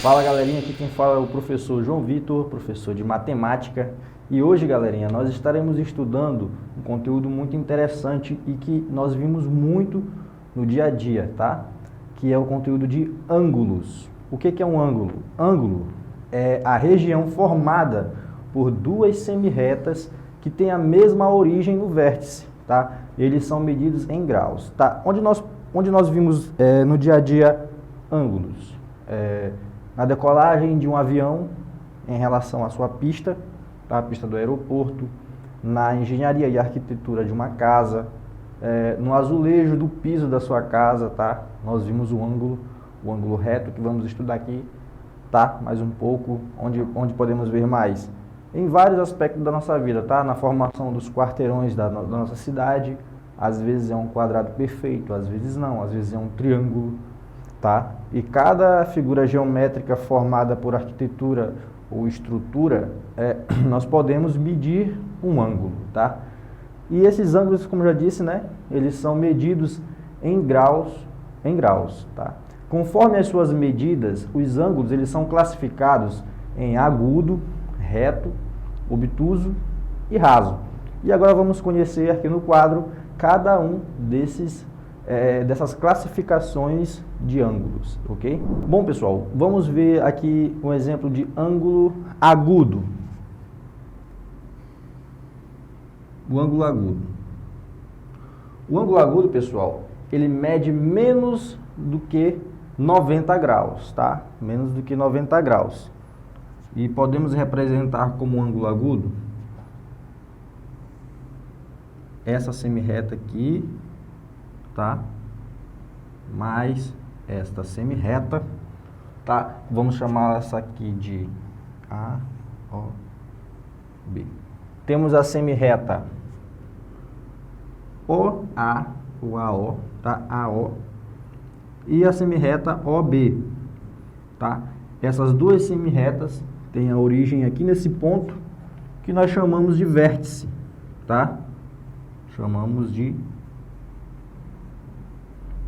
Fala galerinha, aqui quem fala é o professor João Vitor, professor de matemática. E hoje, galerinha, nós estaremos estudando um conteúdo muito interessante e que nós vimos muito no dia a dia, tá? Que é o conteúdo de ângulos. O que é um ângulo? Ângulo é a região formada por duas semirretas que têm a mesma origem no vértice, tá? Eles são medidos em graus, tá? Onde nós vimos no dia a dia ângulos? Na decolagem de um avião em relação à sua pista, tá? A pista do aeroporto, na engenharia e arquitetura de uma casa, no azulejo do piso da sua casa, tá? Nós vimos o ângulo reto, que vamos estudar aqui, tá? Mais um pouco, onde podemos ver mais. Em vários aspectos da nossa vida, tá? Na formação dos quarteirões da nossa cidade, às vezes é um quadrado perfeito, às vezes não, às vezes é um triângulo, tá? E cada figura geométrica formada por arquitetura ou estrutura, nós podemos medir um ângulo, tá? E esses ângulos, como eu já disse, né? Eles são medidos em graus, tá? Conforme as suas medidas, os ângulos eles são classificados em agudo, reto, obtuso e raso. E agora vamos conhecer aqui no quadro cada um dessas classificações de ângulos, ok? Bom, pessoal, vamos ver aqui um exemplo de ângulo agudo. O ângulo agudo. O ângulo agudo, pessoal, ele mede menos do que 90 graus, tá? Menos do que 90 graus. E podemos representar como ângulo agudo essa semirreta aqui, tá? Mais esta semirreta, tá? Vamos chamar essa aqui de A, O, B. Temos a semirreta OA, o AO, tá? AO. E a semirreta OB, tá? Essas duas semirretas têm a origem aqui nesse ponto que nós chamamos de vértice, tá? Chamamos de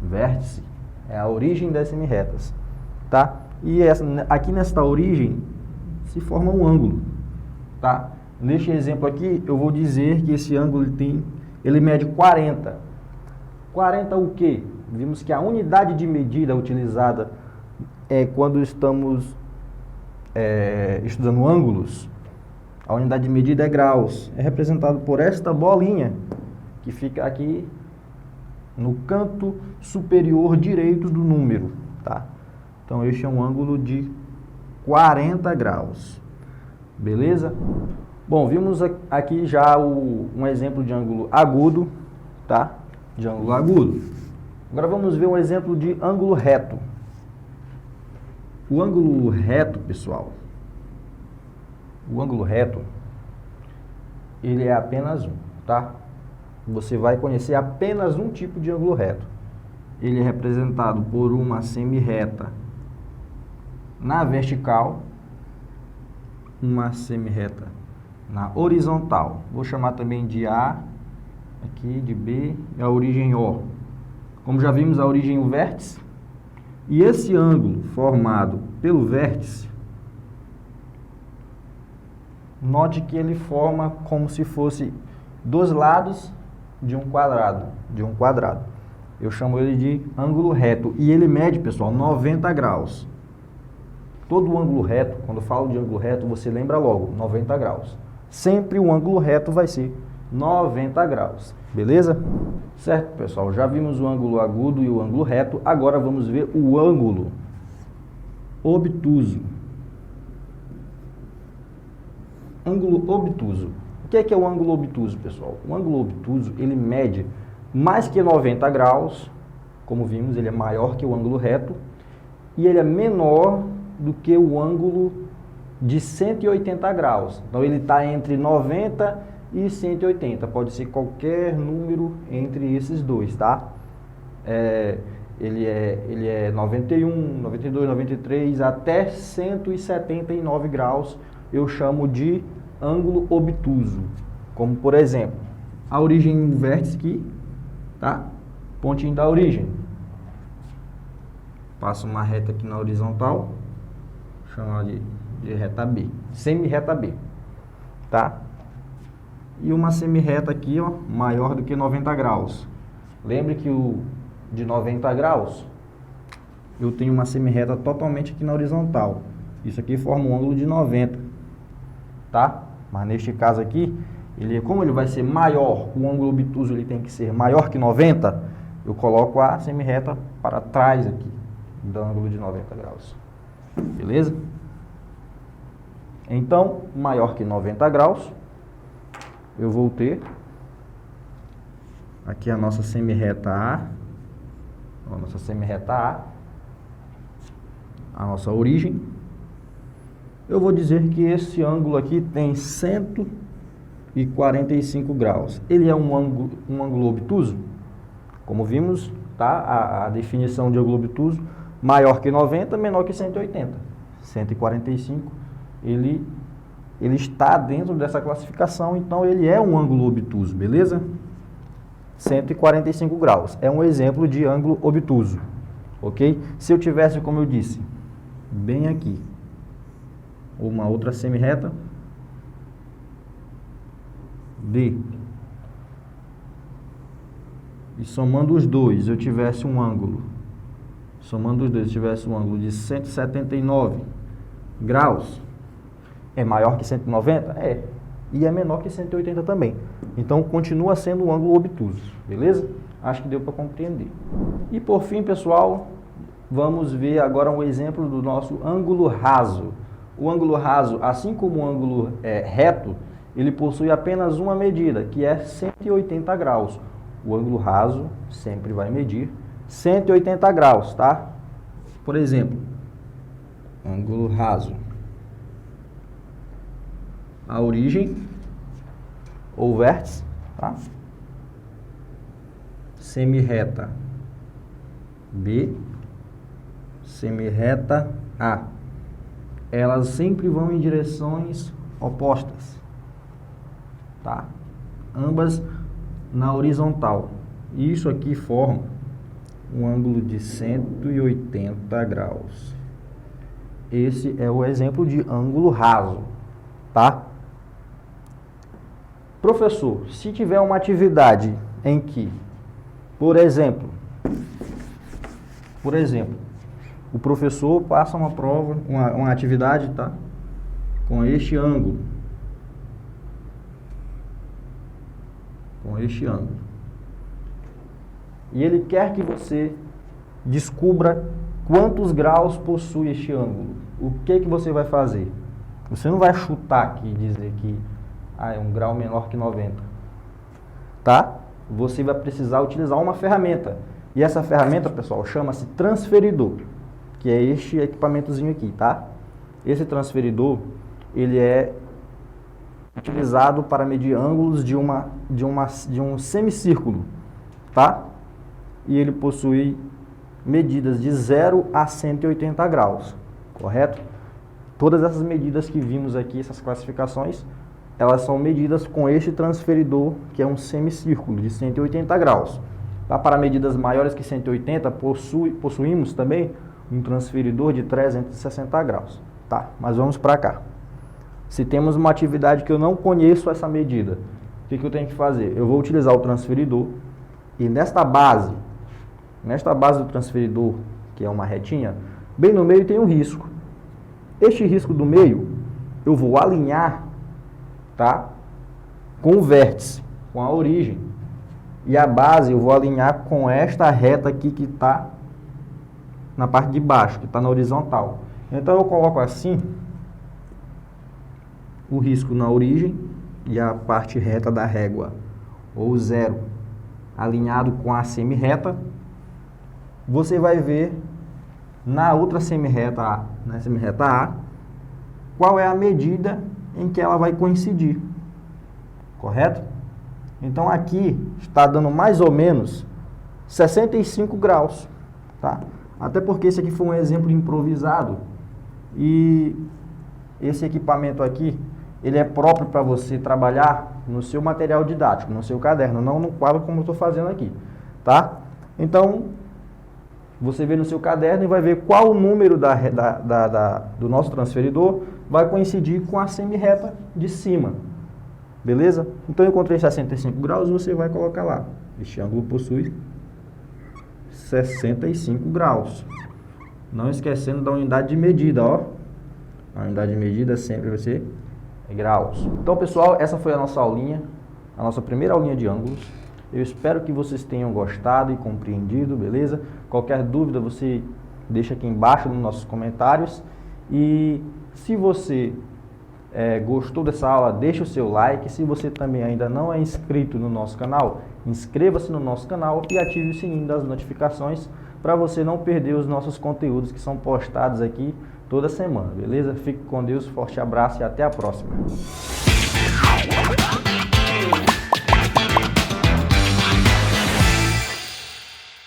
vértice, é a origem das semirretas, tá? E aqui nesta origem se forma um ângulo, tá? Neste exemplo aqui eu vou dizer que esse ângulo ele mede 40. 40 o quê? Vimos que a unidade de medida utilizada quando estamos estudando ângulos, a unidade de medida é graus, é representado por esta bolinha que fica aqui no canto superior direito do número, tá? Então, este é um ângulo de 40 graus, beleza? Bom, vimos aqui já um exemplo de ângulo agudo, tá? De ângulo agudo. Agora vamos ver um exemplo de ângulo reto. O ângulo reto, pessoal, o ângulo reto, ele é apenas um, tá? Você vai conhecer apenas um tipo de ângulo reto. Ele é representado por uma semirreta na vertical, uma semirreta na horizontal. Vou chamar também de A, aqui de B, e a origem O. Como já vimos, a origem o vértice. E esse ângulo formado pelo vértice, note que ele forma como se fosse dos lados de um quadrado. Eu chamo ele de ângulo reto. E ele mede, pessoal, 90 graus. Todo ângulo reto, quando eu falo de ângulo reto, você lembra logo, 90 graus. Sempre o ângulo reto vai ser 90 graus. Beleza? Certo, pessoal? Já vimos o ângulo agudo e o ângulo reto. Agora vamos ver o ângulo obtuso. Ângulo obtuso. O que é o ângulo obtuso, pessoal? O ângulo obtuso, ele mede mais que 90 graus, como vimos, ele é maior que o ângulo reto, e ele é menor do que o ângulo de 180 graus. Então, ele está entre 90 e 180, pode ser qualquer número entre esses dois, tá? Ele é 91, 92, 93, até 179 graus, eu chamo de ângulo obtuso, como por exemplo, a origem do vértice aqui, tá? Pontinho da origem. Passo uma reta aqui na horizontal, chamar de reta B, semi-reta B, tá? E uma semi-reta aqui, ó, maior do que 90 graus. Lembre que o de 90 graus, eu tenho uma semi-reta totalmente aqui na horizontal. Isso aqui forma um ângulo de 90, tá? Mas neste caso aqui, como ele vai ser maior, o ângulo obtuso ele tem que ser maior que 90, eu coloco a semi-reta para trás aqui, do ângulo de 90 graus. Beleza? Então, maior que 90 graus, eu vou ter aqui a nossa semi-reta A, a nossa origem. Eu vou dizer que esse ângulo aqui tem 145 graus. Ele é um ângulo obtuso? Como vimos, tá? A definição de ângulo obtuso, maior que 90, menor que 180. 145, ele está dentro dessa classificação, então ele é um ângulo obtuso, beleza? 145 graus. É um exemplo de ângulo obtuso, ok? Se eu tivesse, como eu disse, bem aqui, uma outra semi-reta, D, e somando os dois, eu tivesse um ângulo, de 179 graus, é maior que 190? É. E é menor que 180 também. Então, continua sendo um ângulo obtuso, beleza? Acho que deu para compreender. E por fim, pessoal, vamos ver agora um exemplo do nosso ângulo raso. O ângulo raso, assim como o ângulo reto, ele possui apenas uma medida, que é 180 graus. O ângulo raso sempre vai medir 180 graus, tá? Por exemplo, ângulo raso. A origem, ou vértice, tá? Semi-reta B, semi-reta A. Elas sempre vão em direções opostas, tá? Ambas na horizontal. Isso aqui forma um ângulo de 180 graus. Esse é o exemplo de ângulo raso, tá? Professor, se tiver uma atividade em que, por exemplo, o professor passa uma prova, uma atividade, tá? Com este ângulo. E ele quer que você descubra quantos graus possui este ângulo. O que você vai fazer? Você não vai chutar aqui e dizer que é um grau menor que 90. Tá? Você vai precisar utilizar uma ferramenta. E essa ferramenta, pessoal, chama-se transferidor, que é este equipamentozinho aqui, tá? Esse transferidor, ele é utilizado para medir ângulos de um semicírculo, tá? E ele possui medidas de 0 a 180 graus, correto? Todas essas medidas que vimos aqui, essas classificações, elas são medidas com este transferidor, que é um semicírculo de 180 graus. Tá? Para medidas maiores que 180, possuímos também um transferidor de 360 graus. Tá? Mas vamos para cá. Se temos uma atividade que eu não conheço essa medida, o que eu tenho que fazer? Eu vou utilizar o transferidor e nesta base do transferidor, que é uma retinha, bem no meio tem um risco. Este risco do meio, eu vou alinhar, tá? Com o vértice, com a origem. E a base eu vou alinhar com esta reta aqui que está na parte de baixo, que está na horizontal. Então eu coloco assim, o risco na origem e a parte reta da régua, ou zero, alinhado com a semi-reta. Você vai ver na outra semi-reta A, qual é a medida em que ela vai coincidir, correto? Então aqui está dando mais ou menos 65 graus, tá? Até porque esse aqui foi um exemplo improvisado e esse equipamento aqui, ele é próprio para você trabalhar no seu material didático, no seu caderno, não no quadro como eu estou fazendo aqui, tá? Então, Você vê no seu caderno e vai ver qual o número do nosso transferidor vai coincidir com a semi-reta de cima. Beleza? Então eu encontrei 65 graus, você vai colocar lá. Este ângulo possui 65 graus. Não esquecendo da unidade de medida, ó. A unidade de medida sempre vai ser graus. Então, pessoal, essa foi a nossa aulinha, a nossa primeira aulinha de ângulos. Eu espero que vocês tenham gostado e compreendido, beleza? Qualquer dúvida você deixa aqui embaixo nos nossos comentários. E se você gostou dessa aula, deixa o seu like. Se você também ainda não é inscrito no nosso canal, inscreva-se no nosso canal e ative o sininho das notificações para você não perder os nossos conteúdos que são postados aqui toda semana, beleza? Fique com Deus, forte abraço e até a próxima.